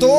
2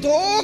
2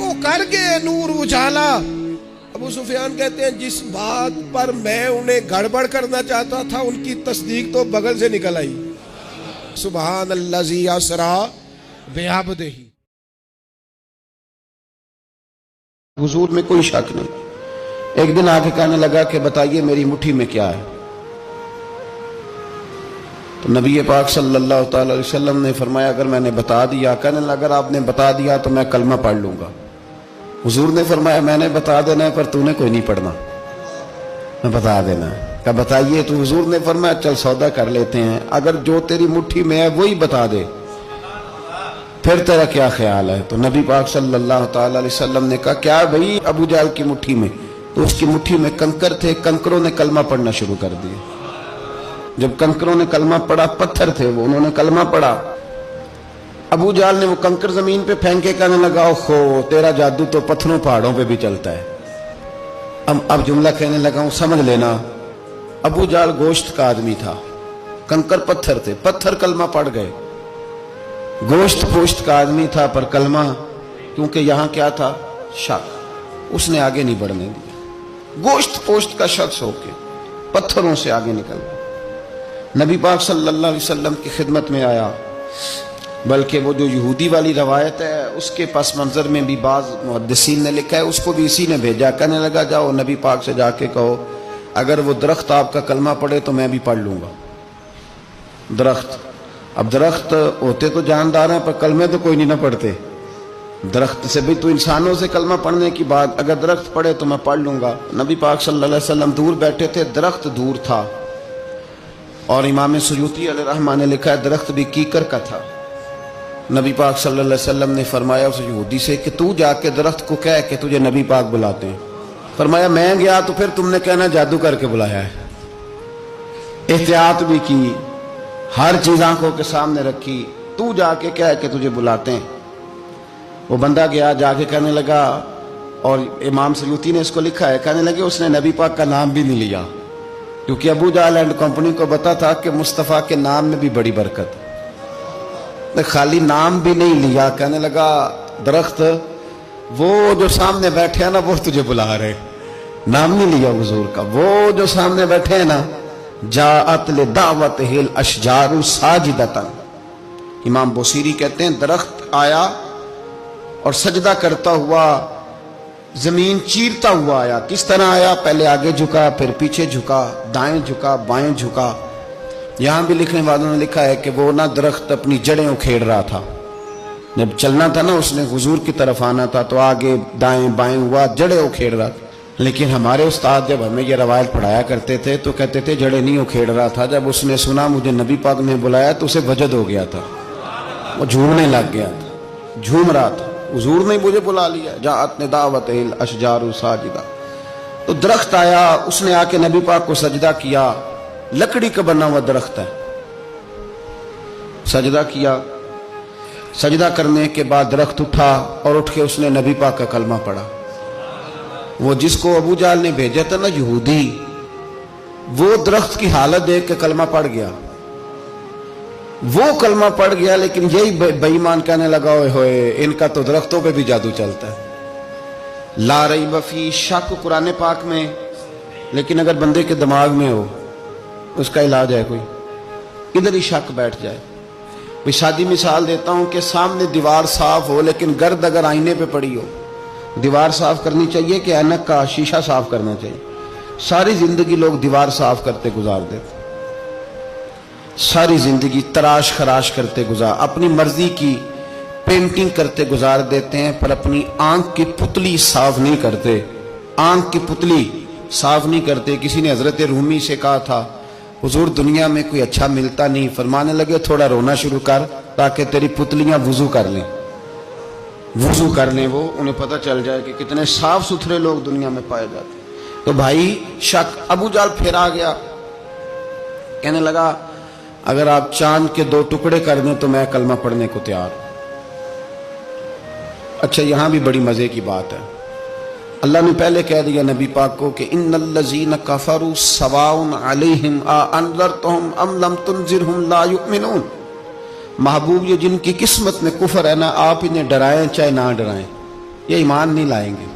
وہ کر گئے نور اجالا۔ ابو سفیان کہتے ہیں جس بات پر میں انہیں گڑبڑ کرنا چاہتا تھا ان کی تصدیق تو بغل سے نکل آئی۔ سبحان الذی اسری بعبدہ۔ حضور میں کوئی شک نہیں۔ ایک دن آ کے کہنے لگا کہ بتائیے میری مٹھی میں کیا ہے؟ تو نبی پاک صلی اللہ تعالی علیہ وسلم نے فرمایا اگر میں نے بتا دیا، کہنے لگا اگر آپ نے بتا دیا تو میں کلمہ پڑھ لوں گا۔ حضور نے فرمایا میں نے بتا دینا ہے پر تو نے کوئی نہیں پڑھنا، میں بتا دینا ہے۔ کہا بتائیے، تو حضور نے فرمایا چل سودا کر لیتے ہیں، اگر جو تیری مٹھی میں ہے وہی بتا دے پھر تیرا کیا خیال ہے؟ تو نبی پاک صلی اللہ تعالی علیہ وسلم نے کہا کیا بھائی ابو جہل کی مٹھی میں؟ تو اس کی مٹھی میں کنکر تھے، کنکروں نے کلمہ پڑھنا شروع کر دیا۔ جب کنکروں نے کلمہ پڑھا، پتھر تھے وہ، انہوں نے کلمہ پڑھا، ابو جہل نے وہ کنکر زمین پہ پھینکے کہنے لگا اوہو تیرا جادو تو پتھروں پہاڑوں پہ بھی چلتا ہے۔ اب جملہ کہنے لگا ہوں سمجھ لینا، ابو جہل گوشت کا آدمی تھا، کنکر پتھر تھے، پتھر کلمہ پڑھ گئے۔ گوشت پوشت کا آدمی تھا پر کلمہ، کیونکہ یہاں کیا تھا؟ شک، اس نے آگے نہیں بڑھنے دیا۔ گوشت پوشت کا شخص ہو کے پتھروں سے آگے نکل گیا، نبی پاک صلی اللہ علیہ وسلم کی خدمت میں آیا۔ بلکہ وہ جو یہودی والی روایت ہے اس کے پس منظر میں بھی بعض محدثین نے لکھا ہے، اس کو بھی اسی نے بھیجا، کہنے لگا جاؤ نبی پاک سے جا کے کہو اگر وہ درخت آپ کا کلمہ پڑھے تو میں بھی پڑھ لوں گا۔ درخت، اب درخت ہوتے تو جاندار ہیں پر کلمے تو کوئی نہیں نہ پڑھتے۔ درخت سے بھی تو انسانوں سے کلمہ پڑھنے کی بات، اگر درخت پڑھے تو میں پڑھ لوں گا۔ نبی پاک صلی اللہ علیہ وسلم دور بیٹھے تھے، درخت دور تھا، اور امام سیوطی علیہ رحمہ نے لکھا ہے درخت بھی کیکر کا تھا۔ نبی پاک صلی اللہ علیہ وسلم نے فرمایا اس یہودی سے کہ تو جا کے درخت کو کہہ کہ تجھے نبی پاک بلاتے ہیں۔ فرمایا میں گیا تو پھر تم نے کہنا جادو کر کے بلایا ہے۔ احتیاط بھی کی، ہر چیز آنکھوں کے سامنے رکھی، تو جا کے کہہ کہ تجھے بلاتے ہیں۔ وہ بندہ گیا، جا کے کہنے لگا، اور امام سیوطی نے اس کو لکھا ہے، کہنے لگے اس نے نبی پاک کا نام بھی نہیں لیا، کیونکہ ابو جہل اینڈ کمپنی کو پتا تھا کہ مصطفیٰ کے نام میں بھی بڑی برکت، خالی نام بھی نہیں لیا۔ کہنے لگا درخت وہ جو سامنے بیٹھے ہیں نا وہ تجھے بلا رہے، نام نہیں لیا حضور کا، وہ جو سامنے بیٹھے ہیں نا جاءت لدعوتہ الاشجار ساجدۃ۔ امام بوصیری کہتے ہیں درخت آیا اور سجدہ کرتا ہوا، زمین چیرتا ہوا آیا۔ کس طرح آیا؟ پہلے آگے جھکا، پھر پیچھے جھکا، دائیں جھکا، بائیں جھکا۔ یہاں بھی لکھنے والوں نے لکھا ہے کہ وہ نہ درخت اپنی جڑیں اکھیڑ رہا تھا، جب چلنا تھا نا اس نے حضور کی طرف آنا تھا تو آگے دائیں بائیں ہوا، جڑیں اکھیڑ رہا تھا۔ لیکن ہمارے استاد جب ہمیں یہ روایت پڑھایا کرتے تھے تو کہتے تھے جڑیں نہیں اکھیڑ رہا تھا، جب اس نے سنا مجھے نبی پاک نے بلایا تو اسے وجد ہو گیا تھا، وہ جھومنے لگ گیا تھا، جھوم رہا تھا، حضور نے مجھے بلا لیا، جاءت لدعوتہ الاشجار ساجدۃ۔ تو درخت آیا، اس نے آ کے نبی پاک کو سجدہ کیا، لکڑی کا بنا ہوا درخت ہے، سجدہ کیا۔ سجدہ کرنے کے بعد درخت اٹھا اور اٹھ کے اس نے نبی پاک کا کلمہ پڑھا۔ وہ جس کو ابو جہل نے بھیجا تھا نا یہودی، وہ درخت کی حالت دیکھ کے کلمہ پڑھ گیا، وہ کلمہ پڑھ گیا، لیکن یہی بے ایمان کہنے لگا ہوئے ہوئے ان کا تو درختوں پہ بھی جادو چلتا ہے۔ لا ریب فی، شک قرآن پاک میں، لیکن اگر بندے کے دماغ میں ہو اس کا علاج ہے کوئی، ادھر ہی شک بیٹھ جائے۔ میں شادی مثال دیتا ہوں کہ سامنے دیوار صاف ہو لیکن گرد اگر آئینے پہ پڑی ہو، دیوار صاف کرنی چاہیے کہ اینک کا شیشہ صاف کرنا چاہیے؟ ساری زندگی لوگ دیوار صاف کرتے گزار دیتے، ساری زندگی تراش خراش کرتے گزار، اپنی مرضی کی پینٹنگ کرتے گزار دیتے ہیں، پر اپنی آنکھ کی پتلی صاف نہیں کرتے، آنکھ کی پتلی صاف نہیں کرتے۔ کسی نے حضرت رومی سے کہا تھا حضور دنیا میں کوئی اچھا ملتا نہیں، فرمانے لگے تھوڑا رونا شروع کر تاکہ تیری پتلیاں وضو کر لیں، وضو کر لیں، وہ انہیں پتہ چل جائے کہ کتنے صاف ستھرے لوگ دنیا میں پائے جاتے ہیں۔ تو بھائی شک، ابو جہل پھر آ گیا، کہنے لگا اگر آپ چاند کے 2 ٹکڑے کر دیں تو میں کلمہ پڑھنے کو تیار ہوں۔ اچھا یہاں بھی بڑی مزے کی بات ہے، اللہ نے پہلے کہہ دیا نبی پاک کو کہ ان الذین کفروا سواء علیہم انذرتہم ام لم تنذرہم لا یؤمنون۔ محبوب یہ جن کی قسمت میں کفر ہے نا، آپ انہیں ڈرائیں چاہے نہ ڈرائیں یہ ایمان نہیں لائیں گے.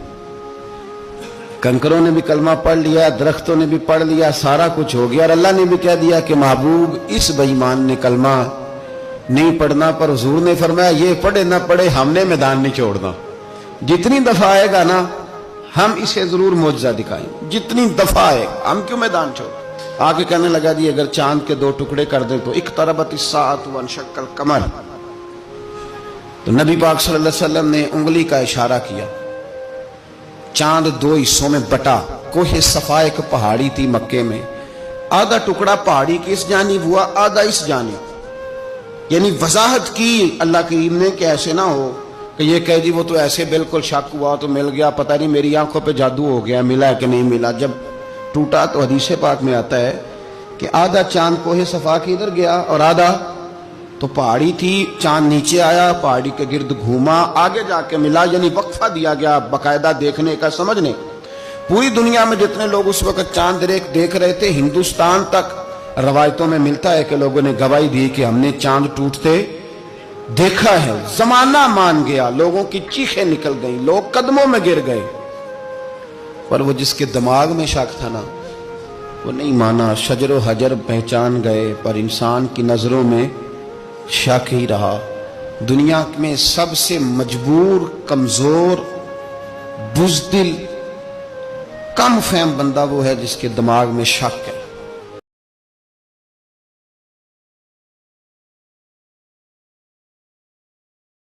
کنکروں نے بھی کلمہ پڑھ لیا, درختوں نے بھی پڑھ لیا, سارا کچھ ہو گیا, اور اللہ نے بھی کہہ دیا کہ محبوب اس بے ایمان نے کلمہ نہیں پڑھنا, پر حضور نے فرمایا یہ پڑھے نہ پڑھے ہم نے میدان نہیں چھوڑنا. جتنی دفعہ آئے گا نا ہم اسے ضرور معجزہ دکھائیں, جتنی دفعہ آئے گا, ہم کیوں میدان چھوڑ. آگے کہنے لگا جی اگر چاند کے 2 ٹکڑے کر دیں تو اقتربت الساعۃ وانشق القمر. تو نبی پاک صلی اللہ علیہ وسلم نے انگلی کا اشارہ کیا, چاند 2 حصوں میں بٹا. کوہ صفا ایک پہاڑی تھی مکے میں, آدھا ٹکڑا پہاڑی کی اس جانب ہوا, آدھا اس جانب. یعنی وضاحت کی اللہ کریم نے کہ ایسے نہ ہو کہ یہ کہہ دی وہ تو ایسے بالکل شک ہوا تو مل گیا, پتہ نہیں میری آنکھوں پہ جادو ہو گیا, ملا ہے کہ نہیں ملا. جب ٹوٹا تو حدیث پاک میں آتا ہے کہ آدھا چاند کوہ صفا کے ادھر گیا اور آدھا تو پہاڑی تھی, چاند نیچے آیا, پہاڑی کے گرد گھوما, آگے جا کے ملا. یعنی وقفہ دیا گیا باقاعدہ دیکھنے کا, سمجھنے. پوری دنیا میں جتنے لوگ اس وقت چاند دیکھ رہے تھے, ہندوستان تک روایتوں میں ملتا ہے کہ لوگوں نے گواہی دی کہ ہم نے چاند ٹوٹتے دیکھا ہے. زمانہ مان گیا, لوگوں کی چیخیں نکل گئیں, لوگ قدموں میں گر گئے. پر وہ جس کے دماغ میں شک تھا نا وہ نہیں مانا. شجر و حجر پہچان گئے پر انسان کی نظروں میں شک ہی رہا. دنیا میں سب سے مجبور, کمزور, بزدل, کم فہم بندہ وہ ہے جس کے دماغ میں شک ہے.